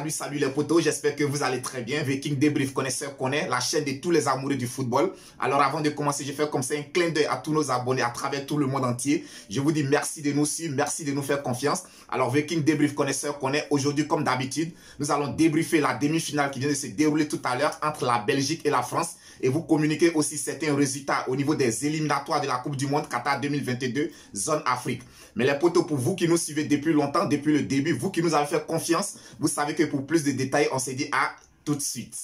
Salut les potos, j'espère que vous allez très bien. Viking Débrief, connaisseur connaît, la chaîne de tous les amoureux du football. Alors avant de commencer, je fais comme ça un clin d'œil à tous nos abonnés à travers tout le monde entier. Je vous dis merci de nous suivre, merci de nous faire confiance. Alors Viking Débrief, connaisseur connaît, aujourd'hui comme d'habitude, nous allons débriefer la demi-finale qui vient de se dérouler tout à l'heure entre la Belgique et la France. Et vous communiquer aussi certains résultats au niveau des éliminatoires de la Coupe du Monde Qatar 2022, zone Afrique. Mais les potos, pour vous qui nous suivez depuis longtemps, depuis le début, vous qui nous avez fait confiance, vous savez que pour plus de détails, on s'est dit à tout de suite.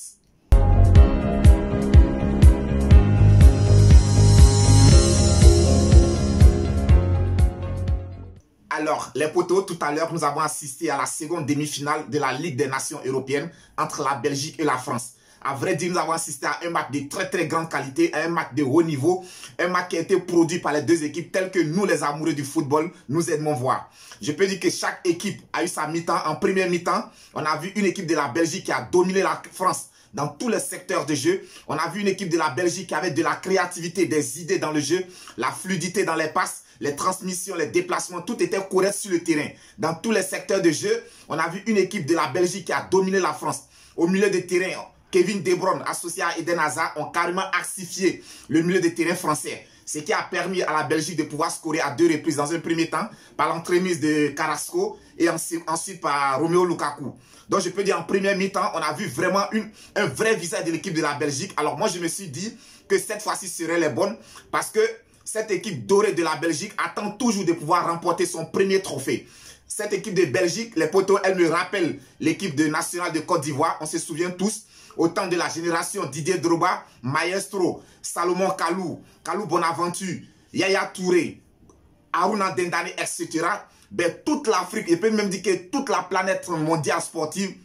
Alors, les potos, tout à l'heure, nous avons assisté à la seconde demi-finale de la Ligue des Nations européennes entre la Belgique et la France. À vrai dire, nous avons assisté à un match de très grande qualité, à un match de haut niveau, un match qui a été produit par les deux équipes telles que nous, les amoureux du football, nous aimons voir. Je peux dire que chaque équipe a eu sa mi-temps. En première mi-temps, on a vu une équipe de la Belgique qui a dominé la France dans tous les secteurs de jeu. On a vu une équipe de la Belgique qui avait de la créativité, des idées dans le jeu, la fluidité dans les passes, les transmissions, les déplacements, tout était correct sur le terrain. Dans tous les secteurs de jeu, on a vu une équipe de la Belgique qui a dominé la France. Au milieu de terrain, Kevin De Bruyne, associé à Eden Hazard, ont carrément axifié le milieu de terrain français. Ce qui a permis à la Belgique de pouvoir scorer à 2 reprises dans un premier temps par l'entremise de Carrasco et ensuite par Romelu Lukaku. Donc je peux dire en première mi-temps, on a vu vraiment un vrai visage de l'équipe de la Belgique. Alors moi je me suis dit que cette fois-ci serait les bonnes parce que cette équipe dorée de la Belgique attend toujours de pouvoir remporter son premier trophée. Cette équipe de Belgique, les potos, elle me rappelle l'équipe nationale de Côte d'Ivoire. On se souvient tous. Au temps de la génération Didier Drogba, Maestro, Salomon Kalou, Kalou Bonaventure, Yaya Touré, Aruna Dendane, etc. Ben, toute l'Afrique, et peut même dire que toute la planète mondiale sportive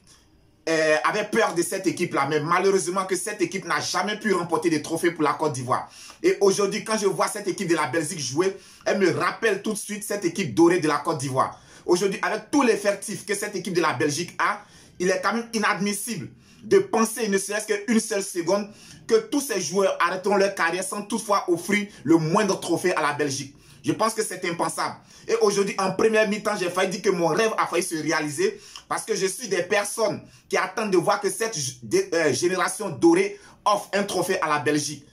avait peur de cette équipe-là. Mais malheureusement que cette équipe n'a jamais pu remporter des trophées pour la Côte d'Ivoire. Et aujourd'hui, quand je vois cette équipe de la Belgique jouer, elle me rappelle tout de suite cette équipe dorée de la Côte d'Ivoire. Aujourd'hui, avec tout l'effectif que cette équipe de la Belgique a, il est quand même inadmissible de penser, ne serait-ce qu'une seule seconde, que tous ces joueurs arrêteront leur carrière sans toutefois offrir le moindre trophée à la Belgique. Je pense que c'est impensable. Et aujourd'hui, en première mi-temps, j'ai failli dire que mon rêve a failli se réaliser parce que je suis des personnes qui attendent de voir que cette génération dorée offre un trophée à la Belgique.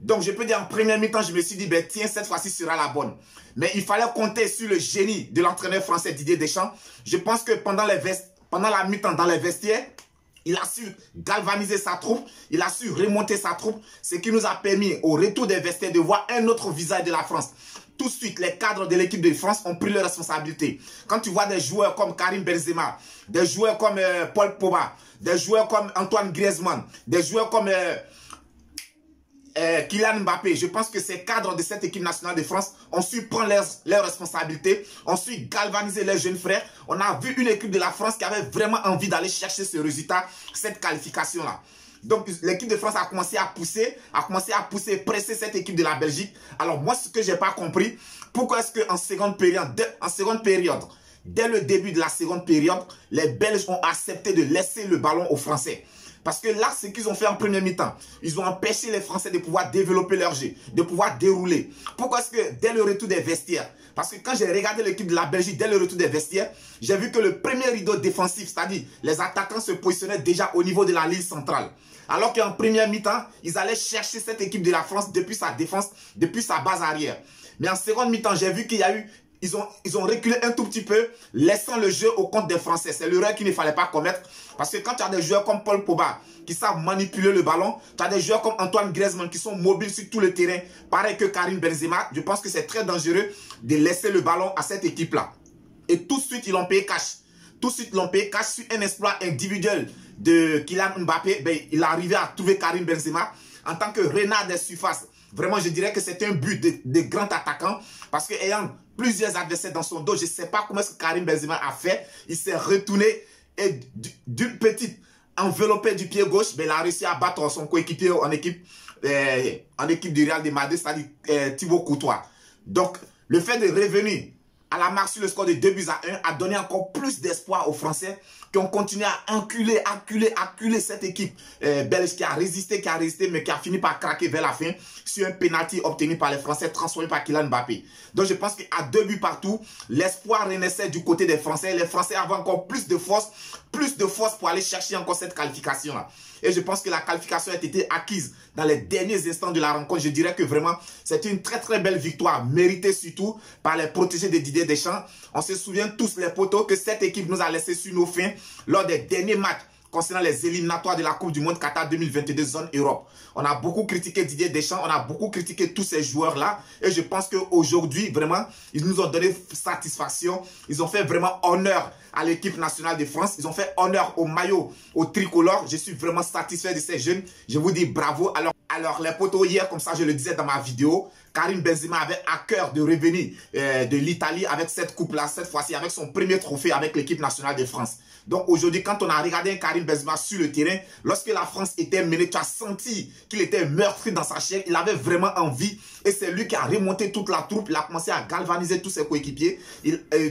Donc, je peux dire, en première mi-temps, je me suis dit, ben, tiens, cette fois-ci sera la bonne. Mais il fallait compter sur le génie de l'entraîneur français Didier Deschamps. Je pense que pendant la mi-temps, dans les vestiaires, il a su galvaniser sa troupe, il a su remonter sa troupe, ce qui nous a permis, au retour des vestiaires, de voir un autre visage de la France. Tout de suite, les cadres de l'équipe de France ont pris leurs responsabilités. Quand tu vois des joueurs comme Karim Benzema, des joueurs comme Paul Pogba, des joueurs comme Antoine Griezmann, des joueurs comme Kylian Mbappé, je pense que ces cadres de cette équipe nationale de France ont su prendre leurs responsabilités, ont su galvaniser leurs jeunes frères. On a vu une équipe de la France qui avait vraiment envie d'aller chercher ce résultat, cette qualification-là. Donc l'équipe de France a commencé à pousser, presser cette équipe de la Belgique. Alors moi, ce que je n'ai pas compris, pourquoi est-ce qu'en seconde période, dès le début de la seconde période, les Belges ont accepté de laisser le ballon aux Français? Parce que là, ce qu'ils ont fait en première mi-temps, ils ont empêché les Français de pouvoir développer leur jeu, de pouvoir dérouler. Pourquoi est-ce que dès le retour des vestiaires, parce que quand j'ai regardé l'équipe de la Belgique dès le retour des vestiaires, j'ai vu que le premier rideau défensif, c'est-à-dire les attaquants se positionnaient déjà au niveau de la ligne centrale. Alors qu'en première mi-temps, ils allaient chercher cette équipe de la France depuis sa défense, depuis sa base arrière. Mais en seconde mi-temps, j'ai vu qu'il y a eu... Ils ont reculé un tout petit peu, laissant le jeu au compte des Français. C'est l'erreur qu'il ne fallait pas commettre. Parce que quand tu as des joueurs comme Paul Pogba qui savent manipuler le ballon, tu as des joueurs comme Antoine Griezmann qui sont mobiles sur tout le terrain, pareil que Karim Benzema, je pense que c'est très dangereux de laisser le ballon à cette équipe-là. Et tout de suite, ils l'ont payé cash. Tout de suite, ils l'ont payé cash sur un exploit individuel de Kylian Mbappé. Ben, il est arrivé à trouver Karim Benzema en tant que renard des surfaces. Vraiment, je dirais que c'est un but de grand attaquant parce que ayant plusieurs adversaires dans son dos, je ne sais pas comment est-ce que Karim Benzema a fait. Il s'est retourné et d'une petite enveloppée du pied gauche, ben, il a réussi à battre son coéquipier en équipe du Real de Madrid, c'est-à-dire Thibaut Courtois. Donc, le fait de revenir à la marque sur le score de 2-1, a donné encore plus d'espoir aux Français qui ont continué à acculer cette équipe belge qui a résisté, mais qui a fini par craquer vers la fin sur un penalty obtenu par les Français, transformé par Kylian Mbappé. Donc je pense qu'à 2 buts partout, l'espoir renaissait du côté des Français. Les Français avaient encore plus de force pour aller chercher encore cette qualification-là. Et je pense que la qualification a été acquise dans les derniers instants de la rencontre. Je dirais que vraiment, c'est une très belle victoire, méritée surtout par les protégés de Didier Deschamps. On se souvient tous, les potos, que cette équipe nous a laissé sur nos fins lors des derniers matchs concernant les éliminatoires de la Coupe du Monde Qatar 2022 zone Europe. On a beaucoup critiqué Didier Deschamps, on a beaucoup critiqué tous ces joueurs-là. Et je pense qu'aujourd'hui, vraiment, ils nous ont donné satisfaction. Ils ont fait vraiment honneur à l'équipe nationale de France. Ils ont fait honneur au maillot, au tricolore. Je suis vraiment satisfait de ces jeunes. Je vous dis bravo. Alors les potos, hier, comme ça je le disais dans ma vidéo, Karim Benzema avait à cœur de revenir de l'Italie avec cette coupe-là, cette fois-ci avec son premier trophée avec l'équipe nationale de France. Donc aujourd'hui, quand on a regardé un Karim Benzema sur le terrain, lorsque la France était menée, tu as senti qu'il était meurtri dans sa chair. Il avait vraiment envie et c'est lui qui a remonté toute la troupe. Il a commencé à galvaniser tous ses coéquipiers.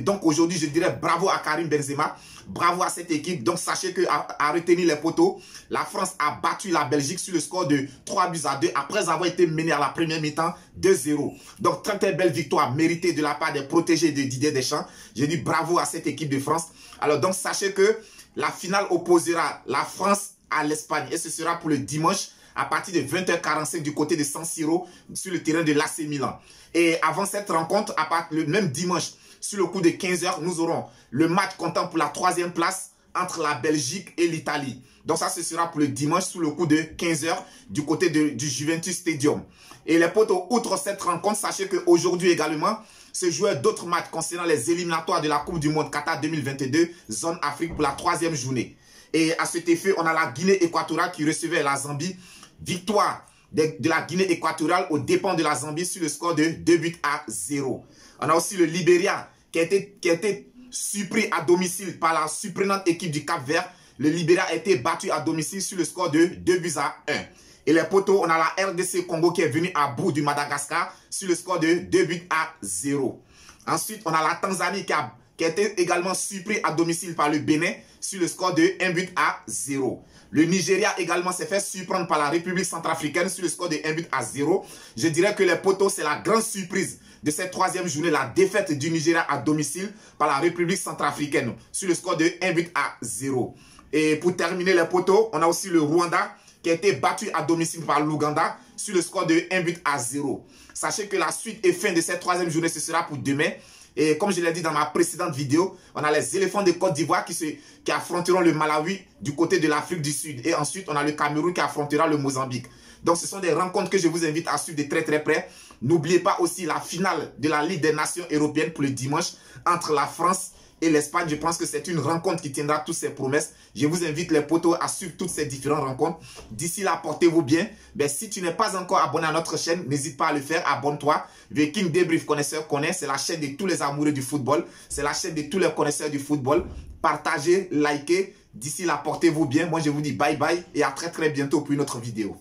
Donc aujourd'hui, je dirais bravo à Karim Benzema. Bravo à cette équipe. Donc sachez que à retenir les poteaux, la France a battu la Belgique sur le score de 3-2 après avoir été menée à la première mi-temps 2-0. Donc très belle victoire méritée de la part des protégés de Didier Deschamps. Je dis bravo à cette équipe de France. Alors donc sachez que la finale opposera la France à l'Espagne et ce sera pour le dimanche à partir de 20h45 du côté de San Siro sur le terrain de l'AC Milan. Et avant cette rencontre, le même dimanche, sur le coup de 15h, nous aurons le match comptant pour la 3e place entre la Belgique et l'Italie. Donc ça, ce sera pour le dimanche sous le coup de 15h du côté du Juventus Stadium. Et les potos, outre cette rencontre, sachez qu'aujourd'hui également, se jouaient d'autres matchs concernant les éliminatoires de la Coupe du Monde Qatar 2022, zone Afrique pour la 3e journée. Et à cet effet, on a la Guinée équatoriale qui recevait la Zambie. Victoire de la Guinée équatoriale aux dépens de la Zambie sur le score de 2-0. On a aussi le Libéria qui a été surpris à domicile par la surprenante équipe du Cap-Vert. Le Libéria a été battu à domicile sur le score de 2-1. Et les potos, on a la RDC Congo qui est venue à bout du Madagascar sur le score de 2-0. Ensuite, on a la Tanzanie qui a été également surpris à domicile par le Bénin sur le score de 1-0. Le Nigeria également s'est fait surprendre par la République centrafricaine sur le score de 1-0. Je dirais que les potos, c'est la grande surprise de cette 3e journée, la défaite du Nigeria à domicile par la République centrafricaine sur le score de 1-0. Et pour terminer les potos, on a aussi le Rwanda qui a été battu à domicile par l'Ouganda sur le score de 1-0. Sachez que la suite et fin de cette 3e journée, ce sera pour demain. Et comme je l'ai dit dans ma précédente vidéo, on a les éléphants de Côte d'Ivoire qui affronteront le Malawi du côté de l'Afrique du Sud. Et ensuite, on a le Cameroun qui affrontera le Mozambique. Donc, ce sont des rencontres que je vous invite à suivre de très près. N'oubliez pas aussi la finale de la Ligue des Nations européennes pour le dimanche entre la France et l'Espagne. Je pense que c'est une rencontre qui tiendra toutes ses promesses. Je vous invite les potos à suivre toutes ces différentes rencontres. D'ici là, portez-vous bien. Si tu n'es pas encore abonné à notre chaîne, n'hésite pas à le faire. Abonne-toi. Viking Débrief Connaisseur connaît. C'est la chaîne de tous les amoureux du football. C'est la chaîne de tous les connaisseurs du football. Partagez, likez. D'ici là, portez-vous bien. Moi, je vous dis bye bye et à très bientôt pour une autre vidéo.